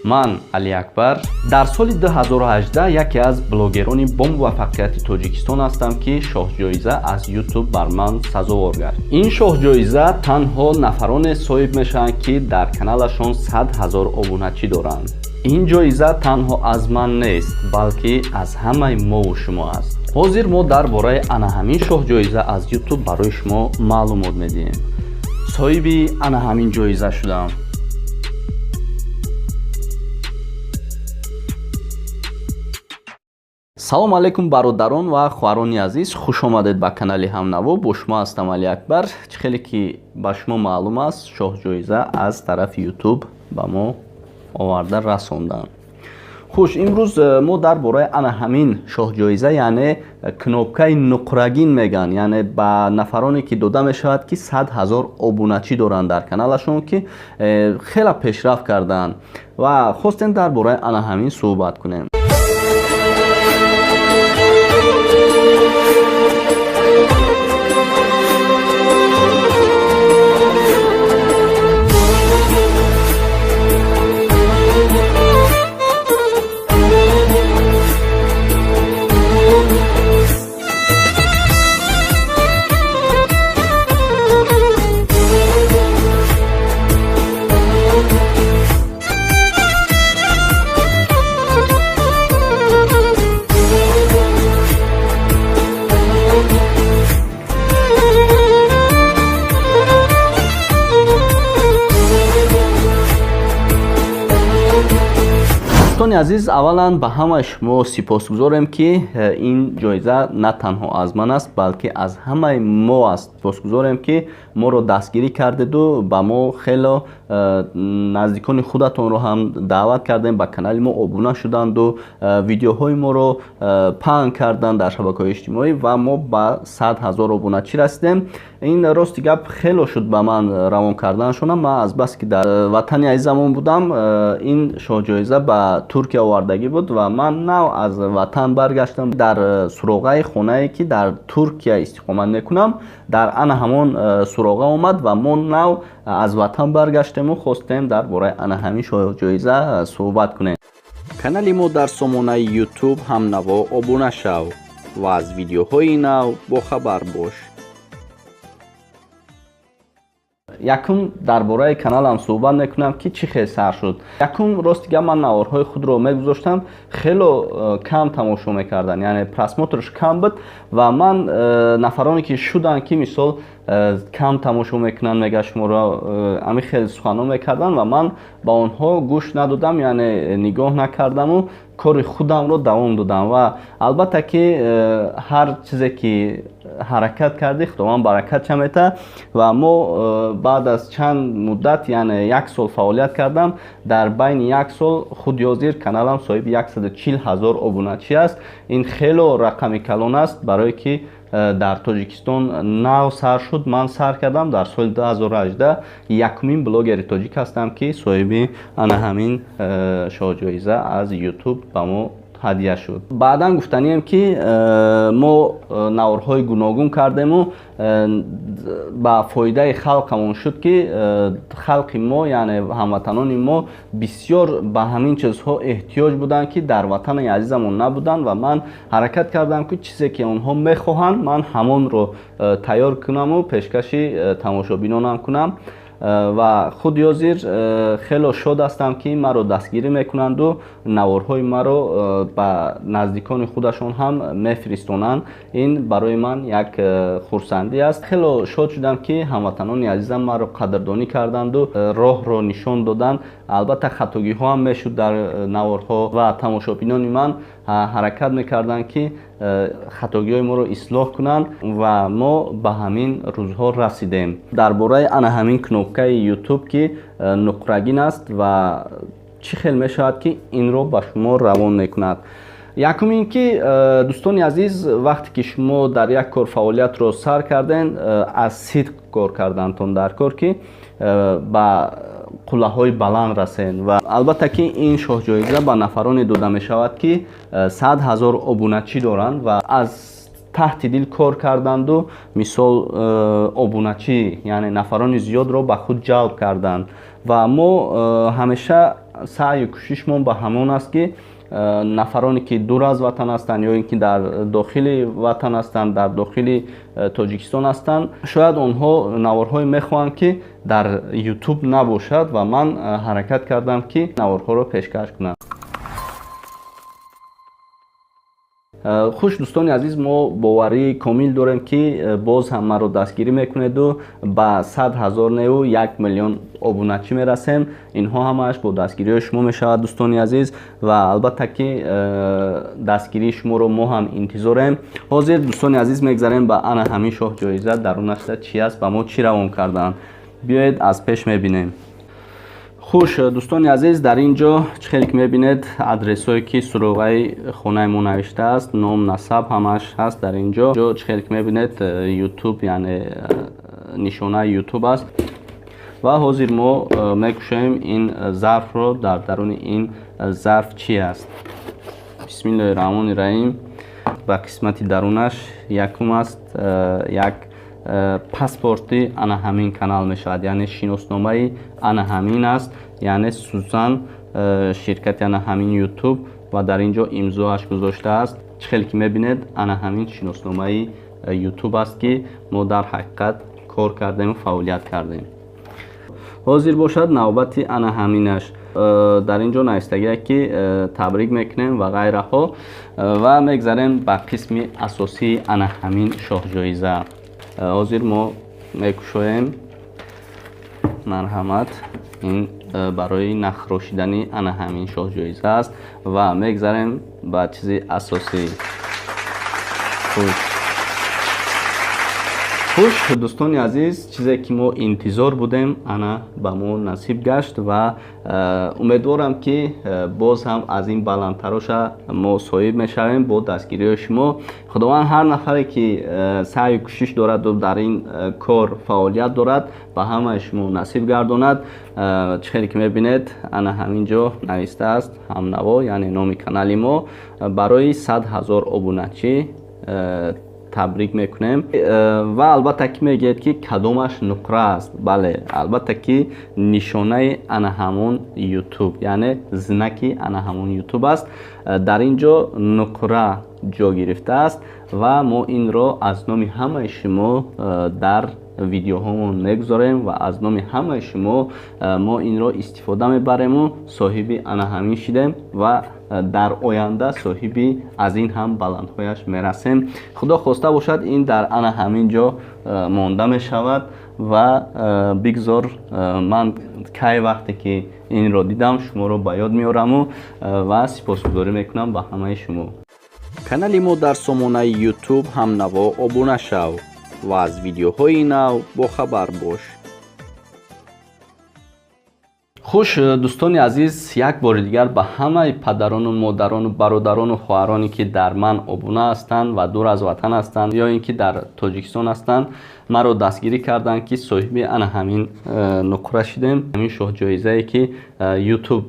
ман Али Акбар дар соли 2018 яке аз блогерони бо муваффақияти Тоҷикистон ҳастам ки шоҳҷоиза аз YouTube бар ман сазовор гашт. Ин шоҳҷоиза танҳо нафароне соҳиб мешаванд ки дар каналашон 100 000 обуначӣ доранд. ин ҷоиза танҳо аз ман нест, балки аз ҳамаи мову шумо аст. ҳозир мо дар бораи ана ҳамин шоҳҷоиза аз YouTube барои шумо маълумот медиҳем. соҳиби ана ҳамин ҷоиза шудам. салом алейкум бародарон ва хоҳарони азиз, хушомадед ба канали Ҳамнаво. Бо шумо ҳастам Али Акбар. Чӣ хеле ки ба шумо маълум аст, шоҳҷоиза аз тарафи YouTube ба мо оварда расонданд. хуш, имрӯз мо дар бораи ана ҳамин шоҳҷоиза, яъне кнопкаи нуқрагин меган, яъне ба нафароне ки дода мешавад ки 100 000 обуначӣ доранд дар каналашон, ки хеле пешрафт карданд ва хостем дар бораи ана ҳамин суҳбат кунем. дӯстони азиз, аввалан ба ҳамаи шумо сипосгузорем ки ин ҷоиза на танҳо аз ман аст, балки аз ҳамаи мо аст. сипосгузорем ки моро дастгирӣ кардеду ба мо хело наздикони худатонро ҳам даъват кардем, ба канали мо обуна шуданду видеоҳои моро паҳн карданд дар шабакаҳои иҷтимоӣ ва мо ба 100 000 обуначӣ расидем. ин рости гап хело шуд ба ман равон карданашона. ман азбаски дар ватани азизамон будам, ин шоҳҷоиза ба Туркия овардагӣ буд ва ман нав аз ватан баргаштам. дар суроғаи хонае ки дар Туркия истиқомат мекунам, дар ана ҳамон суроға омад ва мо нав аз ватан баргаштему хостем дар бораи ана ҳамин шоҳҷоиза суҳбат кунем. канали мо дар сомонаи YouTube Ҳамнаво обуна шав ва аз видеоҳои нав бохабар бош. якум дар бораи каналам суҳбат мекунам ки чӣ хел сар шуд. якум ростига ман наворҳои худро мегузоштам, хело кам тамошо мекарданд, яъне просмотрш кам буд ва ман нафароне ки шуданд ки мисол кам тамошо мекунанд, мега шуморо ами хеле суханон мекарданд ва ман ба онҳо гӯш надодам, яъне нигоҳ накардаму кори худамро давом додам. ва албатта ки ҳар чизе ки ҳаракат кардӣ худованд баракатша мета ва мо баъд аз чанд муддат, яъне 1 сол фаъолият кардам. дар байни 1 сол худёзир каналам соҳиби 140 000 обуначӣ аст. ин хело рақами калон аст, барое ки дар Тоҷикистон нав сар шуд. ман сар кардам дар соли 2018. якумин блогери тоҷик ҳастам ки соҳиби ана ҳамин шоҳҷоиза аз YouTube ба мо ҳадия шуд. баъдан гуфтанием ки мо наворҳои гуногун кардему, ба фоидаи халқамон шуд ки халқи мо, яъне ҳамватанони мо бисёр ба ҳамин чизҳо эҳтиёҷ буданд ки дар ватани азизамон набуданд ва ман ҳаракат кардам ки чизе ки онҳо мехоҳанд ман ҳамонро тайёр кунаму пешкаши тамошобинонам кунам. ва худёзир хело шод ҳастам ки маро дастгирӣ мекунанду наворҳои маро ба наздикони худашон ҳам мефиристонанд. ин барои ман як хурсандӣ аст. хело шод шудам ки ҳамватанони азизам маро қадрдонӣ карданду роҳро нишон доданд. албатта хатогиҳо ҳам мешуд дар наворҳо ва тамошобинони ман ҳаракат мекарданд ки хатогиҳои моро ислоҳ кунанд ва мо ба ҳамин рӯзҳо расидем. дар бораи ана ҳамин кнопкаи YouTube ки нуқрагин аст ва чӣ хел мешавад ки инро ба шумо равон мекунад. якум ин ки дӯстони азиз, вақте ки шумо дар як кор фаъолиятро сар карден, аз сидқ кор кардантон дар кор ки ба қуллаҳои баланд расен. ва албатта ки ин шоҳҷоиза ба нафароне дода мешавад ки 100 000 обуначӣ доранд ва аз таҳти дил кор карданду мисол обуначӣ, яъне нафарони зиёдро ба худ ҷалб карданд. ва мо ҳамеша саъю кӯшишмон ба ҳамон аст ки нафароне ки дур аз ватан ҳастанд ё ин ки дар дохили ватан ҳастанд, дар дохили тоҷикистон ҳастанд, шояд онҳо наворҳое мехоҳанд ки дар ютуб набошад ва ман ҳаракат кардам ки наворҳоро пешкаш кунам. хуш дӯстони азиз, мо боварии комил дорем ки боз ҳам маро дастгирӣ мекунеду ба 100 000 неву 1 миллион обуначӣ мерасем. Инҳо ҳамааш бо дастгирии шумо мешавад дӯстони азиз, ва албатта ки дастгирии шуморо мо ҳам интизорем. ҳозир дӯстони азиз мегзарем ба ана ҳамин шоҳҷоиза. Дарунашда чӣ аст, ба мо чӣ равон кардаанд? Биёед аз пеш мебинем. хуш дӯстони азиз, дар ин ҷо чӣ хеле ки мебинед адресҳое ки суроғаи хонаи мо навиштааст, ном, насаб ҳамааш ҳаст дар ин ҷо. Чӣ хеле ки мебинед ютуб, яъне нишонаи ютуб аст. ва ҳозир мо мекушоем ин зарфро. Дар даруни ин зарф чӣ аст? бисмиллаҳи раҳмони раҳим. ба қисмати дарунаш якум аст, як паспорти ана ҳамин канал мешавад, яъне шиносномаи ана ҳамин аст, яъне Сузан ширкати ана ҳамин ютуб, ва дар ин ҷо имзоаш гузоштааст. чӣ хеле ки мебинед ана ҳамин шиносномаи ютуб аст ки мо дар ҳақиқат кор кардем, фаъолият кардем. ҳозир бошад навбати ана ҳаминаш. дар ин ҷо навистагие ки табрик мекунем ва ғайраҳо, ва мегзарем ба қисми асосии ана ҳамин шоҳҷоиза. ҳозир мо мекушоем. марҳамат, ин барои нахрошидани ана ҳамин шоҳҷоиза аст ва мегзарем ба чизи асосӣ. хуш дӯстони азиз, чизе ки мо интизор будем ана ба мо насиб гашт ва умедворам ки боз ҳам аз ин баландтароша мо соҳиб мешавем бо дастгирии шумо. худованд ҳар нафаре ки саъю кӯшиш дорад дар ин кор фаъолият дорад, ба ҳамаи шумо насиб гардонад. чӣ хеле ки мебинед ана ҳамин ҷо навистааст ҳамнаво, яъне номи канали мо. барои 100 000 обуначӣ табрик мекунем. ва албатта ки мегӯед ки кадомаш нуқра аст. бале, албатта ки нишонаи ана ҳамон ютуб, яъне зинаки ана ҳамон ютуб аст. дар ин ҷо нуқра ҷо гирифтааст ва мо инро аз номи ҳамаи шумо дар видеоҳомон мегузорем ва аз номи ҳамаи шумо мо инро истифода мебарему, соҳиби ана ҳамин шидем ва дар оянда соҳиби аз ин ҳам баландҳояш мерасем. худо хоста бошад ин дар ана ҳамин ҷо монда мешавад ва бигзор ман кай вақте ки инро дидам шуморо ба ёд меораму ва сипосгузорӣ мекунам ба ҳамаи шумо. канали мо дар сомонаи ютуб ҳамнаво обуна шав ва аз видеоҳои нав бохабар бош. хуш дӯстони азиз, як бори дигар ба ҳамаи падарону модарону бародарону хоҳароне ки дар ман обуна ҳастанд ва дур аз ватан ҳастанд ё ин ки дар тоҷикистон ҳастанд, маро дастгирӣ карданд ки соҳиби ана ҳамин нуқра шидем. ҳамин шоҳҷоизае ки ютуб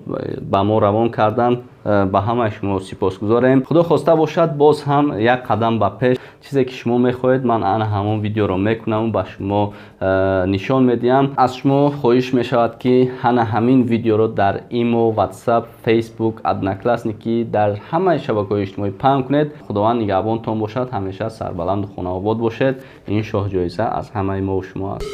ба мо равон карданд, ба ҳамаи шумо сипосгузорем. худо хоста бошад боз ҳам як қадам ба пеш. чизе ки шумо мехоҳед ман ана ҳамон видеоро мекунам, ба шумо нишон медиҳам. аз шумо хоҳиш мешавад ки ана ҳамин видеоро дар имо, ватсап, фейсбук, одноклассники, дар ҳамаи шабакаҳои иҷтимоӣ паҳн кунед. худованд нигаҳбонтон бошад. ҳамеша сарбаланду хонаобод бошед. ин шоҳҷоиза аз ҳамаи мо шумо аст.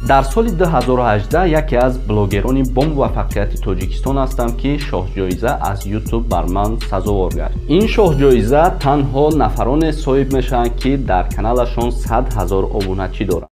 дар соли 2018 яке аз блогерони бо муваффақияти тоҷикистон ҳастам ки шоҳҷоиза аз ютуб бар ман сазовор гашт. ин шоҳҷоиза танҳо нафароне соҳиб мешаванд ки дар каналашон 100 000 обуначӣ доранд.